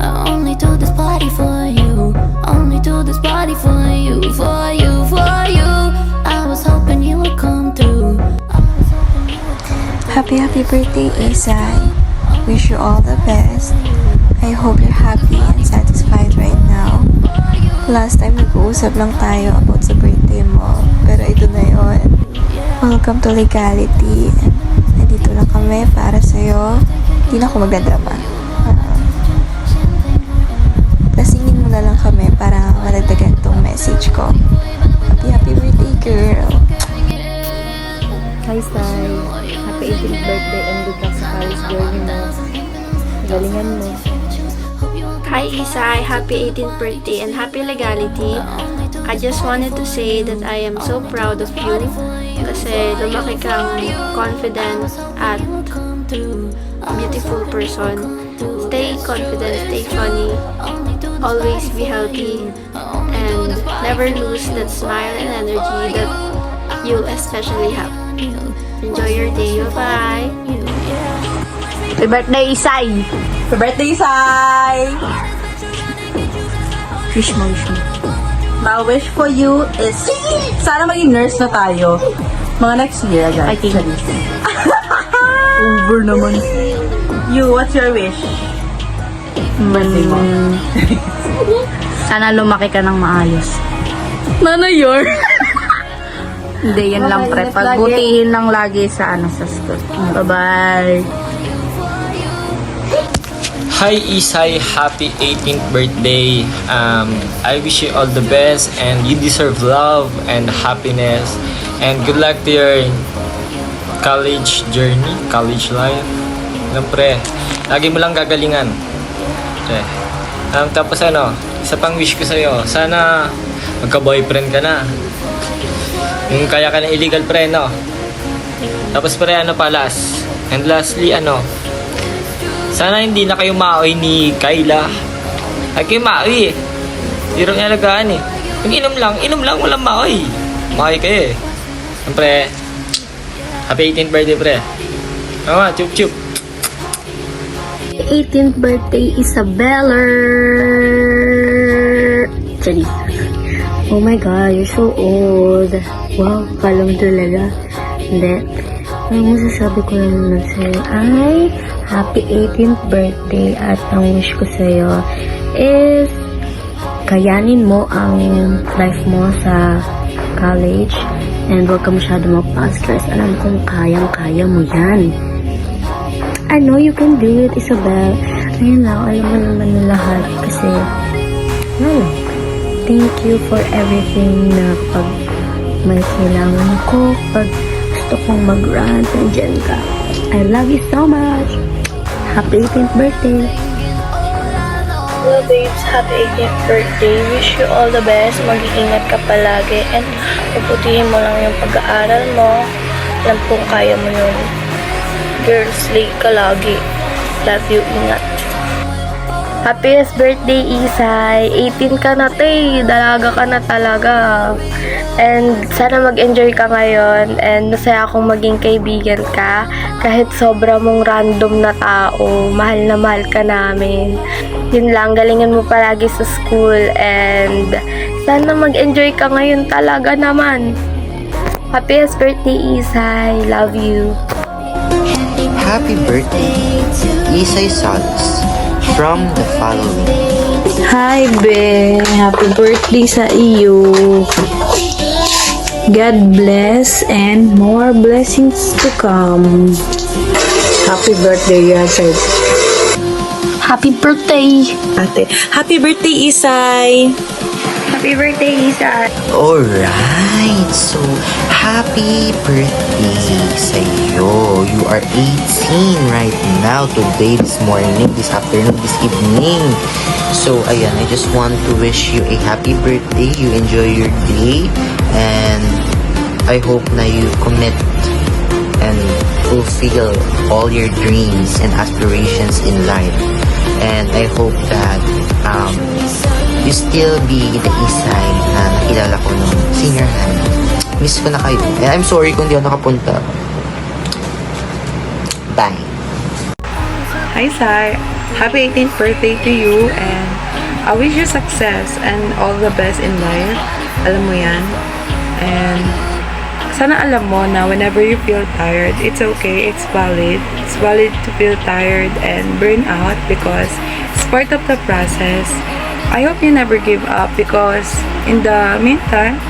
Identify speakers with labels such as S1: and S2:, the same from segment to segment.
S1: I only do this party for you. Only do this party for you, for you, for you. I was hoping you would come through.
S2: Happy birthday, Isay. Wish you all the best. I hope you're happy and satisfied right now. Last time nag-uusap lang tayo about sa birthday mo. Pero ito na yun. Welcome to Legality. Nandito lang kami para sa'yo. Hindi na ako magdadrama. Lasingin mo na lang kami para madagdagan tong message ko. Happy birthday, girl.
S3: Hi, Sai. Happy 18th birthday and good luck sa college journey mo. Galingan mo.
S4: Hi Isay, happy 18th birthday and happy Legality. I just wanted to say that I am so proud of you kasi lumaki kang confident at beautiful person. Stay confident, stay funny, always be healthy, and never lose that smile and energy that you especially have. Enjoy your day. Bye-bye.
S3: Happy birthday, Isay!
S5: Happy birthday, Sai!
S3: Wish mo.
S5: My wish for you is sana maging nurse na tayo. Mga next year, guys.
S3: I think.
S5: Over naman. You, what's your wish? Birthday mo.
S3: Sana lumaki ka ng maayos.
S5: Nana your?
S3: Hindi, yan lang pre. Pagbutihin lang lagi sa sa school. Bye-bye!
S6: Hi Isay, happy 18th birthday. I wish you all the best and you deserve love and happiness and good luck to your college journey, college life. Siyempre, lagi mo lang gagalingan. Okay. Tapos isa pang wish ko sa'yo, sana magka-boyfriend ka na. Yung kaya ka ng illegal pre, no? Tapos pre, palas. And lastly, sana hindi na kayo maoy ni Kyla. Ay kayo maoy eh. Hindi rin alagaan eh. Kung inom lang, walang maoy. Maoy kayo eh. Siyempre, happy 18th birthday pre. Chup chup.
S4: 18th birthday Isabella. Sorry. Oh my God, you're so old. Wow, kala mo talaga. Hindi. Ang masasabi ko lang naman sa'yo ay happy 18th birthday at ang wish ko sa'yo is kayanin mo ang life mo sa college and huwag ka masyado magpa-stress. Alam kong kayang-kaya mo yan. I know you can do it, Isabel. Ngayon lang, alam mo naman na lahat kasi thank you for everything na pag may kailangan ko, pag gusto kong mag-rant, nandyan ka. I love you so much. Happy 18th birthday.
S7: Hello babes, happy 18th birthday. Wish you all the best. Mag-iingat ka palagi and puputihin mo lang yung pag-aaral mo. Alam kong kaya mo yun. Girl, slay ka lagi. Love you, ingat.
S4: Happiest birthday, Isay. 18 ka na, te. Dalaga ka na talaga. And sana mag-enjoy ka ngayon. And masaya akong maging kaibigan ka. Kahit sobra mong random na tao. Mahal na mahal ka namin. Yun lang, galingan mo palagi sa school. And sana mag-enjoy ka ngayon talaga naman. Happiest birthday, Isay. Love you.
S8: Happy birthday, Isay Salas. From the following.
S9: Hi, Be. Happy birthday sa iyo. God bless and more blessings to come. Happy birthday, Yasir.
S4: Happy birthday.
S5: Ate. Happy birthday, Isay!
S4: Happy birthday, Isay.
S8: Alright, so happy birthday sa'yo. You are 18 right now, today, this morning, this afternoon, this evening. So, ayan, I just want to wish you a happy birthday. You enjoy your day and I hope na you commit and fulfill all your dreams and aspirations in life. And I hope that you still be the Isay na nakilala ko nung senior high. Miss ko na kayo. And I'm sorry kung di ako nakapunta. Bye.
S5: Hi, Sai.
S10: happy 18th birthday to you, and I wish you success and all the best in life. Alam mo yan. And sana alam mo na whenever you feel tired, it's okay, it's valid. It's valid to feel tired and burn out because it's part of the process. I hope you never give up because in the meantime,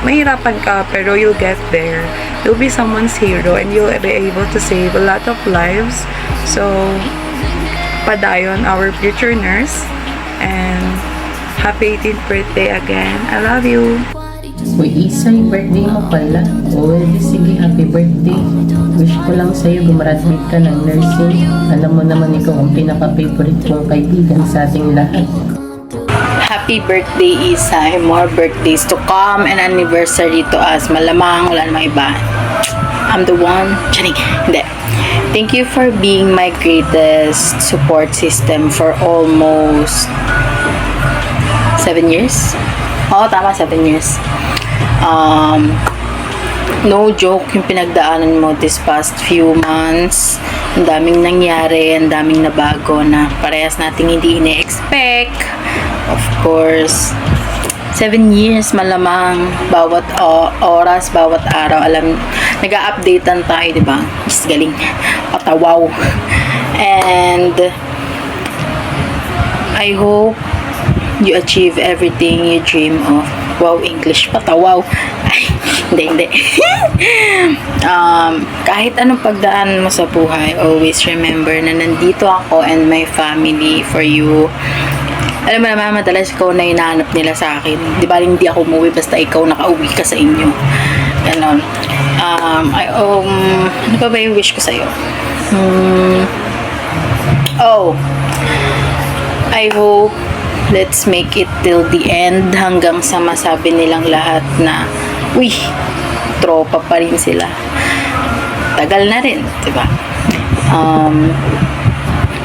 S10: mahirapan ka pero you'll get there. You'll be someone's hero and you'll be able to save a lot of lives. So, padayon, our future nurse, and happy 18th birthday again. I love you.
S11: Uy, Isay, birthday mo pala. O, sige, happy birthday. Wish ko lang sa'yo gumraduate ka ng nursing. Alam mo naman ikaw ang pinaka-favorite kong kaibigan sa ating lahat.
S3: Happy birthday, Isay. More birthdays to come and anniversary to us. Malamang wala namang iba. I'm the one. Charing. Hindi. Thank you for being my greatest support system for almost 7 years. Oo, tama, 7 years. No joke yung pinagdaanan mo this past few months. Ang daming nangyari, ang daming nabago na parehas nating hindi ine-expect. Of course, 7 years malamang, bawat oras, bawat araw, alam, nag-a-updatean tayo, di ba? Is galing, patawaw. And I hope you achieve everything you dream of. Wow, English, patawaw. Ay, hindi. Kahit anong pagdaan mo sa buhay, always remember na nandito ako and my family for you. Alam mo naman, madalas ikaw na hinahanap nila sa akin. Di ba, hindi ako umuwi basta ikaw nakauwi ka sa inyo. Ganon. Ano pa ba yung wish ko sa'yo? I hope let's make it till the end hanggang sa masabi nilang lahat na, uy, tropa pa rin sila. Tagal na rin, di ba?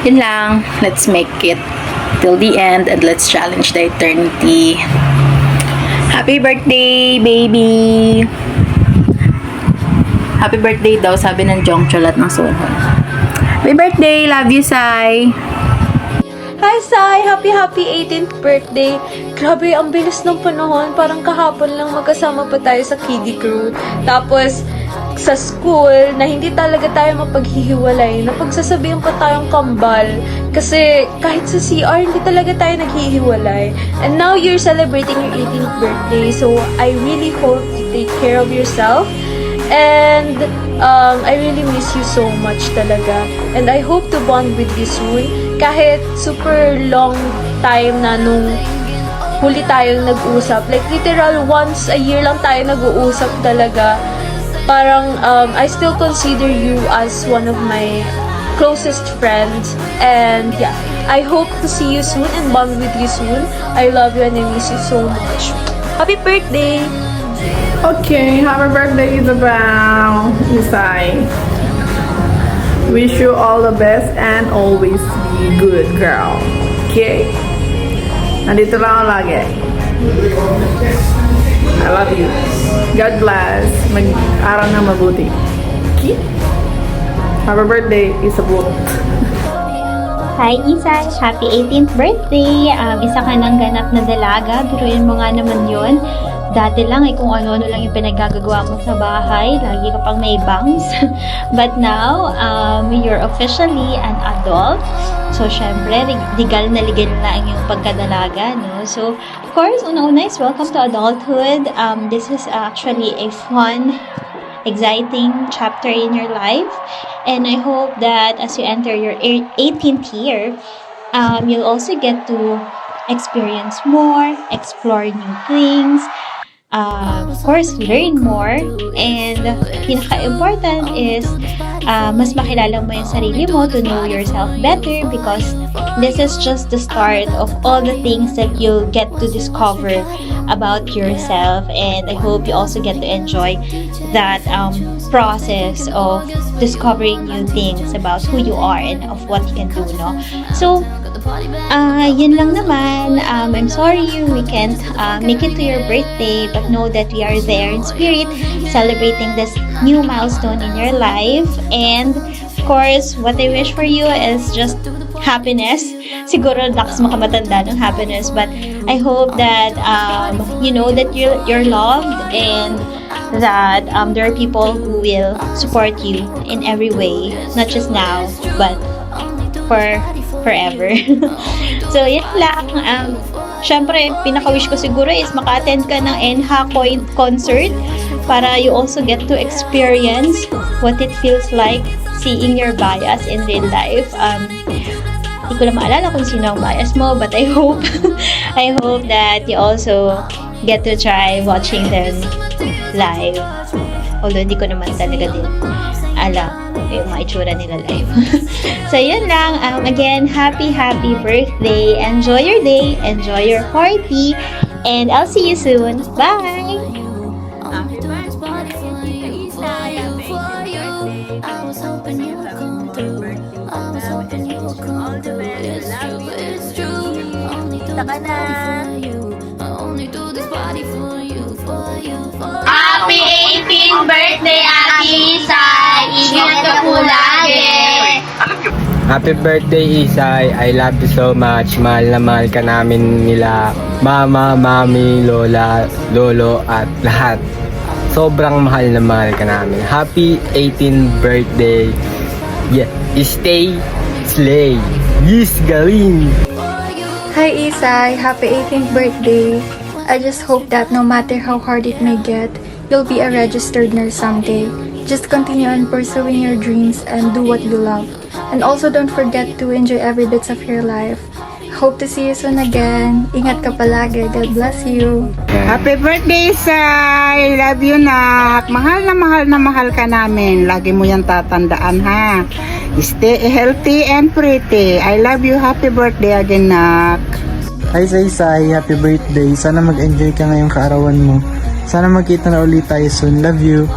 S3: Yun lang. Let's make it till the end and let's challenge the eternity. Happy birthday, baby! Happy birthday daw, sabi ng Jongcholat ng Sohon. Happy birthday! Love you, Sai!
S7: Hi, Sai! Happy 18th birthday! Grabe, ang bilis ng panahon. Parang kahapon lang magkasama pa tayo sa kiddie crew. Tapos, sa school, na hindi talaga tayo mapaghihiwalay. Napagsasabihan pa tayong kambal. Kasi, kahit sa CR, hindi talaga tayo naghihiwalay. And now, you're celebrating your 18th birthday. So, I really hope you take care of yourself. And, I really miss you so much talaga. And I hope to bond with you soon. Kahit super long time na nung huli tayong nag-usap. Like, literal, once a year lang tayo nag-uusap talaga. Parang, I still consider you as one of my closest friends. And, yeah, I hope to see you soon and bond with you soon. I love you and I miss you so much. Happy birthday!
S5: Okay, happy birthday, Isabel. Isay. Wish you all the best and always be good, girl. Okay? Nandito lang ako lagi. I love you. God bless. Mag-aral na mabuti. Okay? Happy birthday, Isabel.
S12: Hi, Isay! Happy 18th birthday! Isa ka ng ganap na dalaga. Biruin mo nga naman yun. Dati lang ay kung ano-ano lang yung pinagagagawa mo sa bahay. Lagi ka pang may bangs. But now, you're officially an adult. So, syempre, legal na ang yung pagkadalaga, no? So, of course, una-una is welcome to adulthood. This is actually a fun, exciting chapter in your life. And I hope that as you enter your 18th year, you'll also get to experience more, explore new things, of course, learn more. And pinaka-important is mas makilala mo yung sarili mo, to know yourself better, because this is just the start of all the things that you'll get to discover about yourself. And I hope you also get to enjoy that process of discovering new things about who you are and of what you can do, no? So, yun lang naman. I'm sorry we can't make it to your birthday, but know that we are there in spirit, celebrating this new milestone in your life. And course, what I wish for you is just happiness. Siguro lakas makamatanda ng happiness, but I hope that you know that you're loved, and that there are people who will support you in every way, not just now, but forever. So, yan lang. Syempre, pinaka-wish ko siguro is maka-attend ka ng NHA concert para you also get to experience what it feels like seeing your bias in real life. Hindi ko lang maalala kung sino ang bias mo, but I hope that you also get to try watching them live. Although hindi ko naman talaga din alam yung mga itsura nila live. So, yun lang. Again, happy birthday. Enjoy your day. Enjoy your party. And I'll see you soon. Bye!
S7: Happy 18th birthday, Ate Isay! Ingat ka po lagi!
S6: Happy birthday, Isay. I love you so much. Mahal na mahal ka namin nila mama, mami, lola, lolo, at lahat. Sobrang mahal na mahal ka namin. Happy 18th birthday. Yeah, stay, slay. Yes, galing.
S2: Hi Isay, happy 18th birthday. I just hope that no matter how hard it may get, you'll be a registered nurse someday. Just continue on pursuing your dreams and do what you love. And also don't forget to enjoy every bit of your life. Hope to see you soon again. Ingat ka palagi. God bless you.
S9: Happy birthday, Sai! Love you, nak. Mahal na mahal ka namin. Lagi mo yan tatandaan, ha? Stay healthy and pretty. I love you. Happy birthday again, nak.
S13: Hi Sai, happy birthday. Sana mag-enjoy ka ngayong kaarawan mo. Sana magkita na ulit tayo soon. Love you.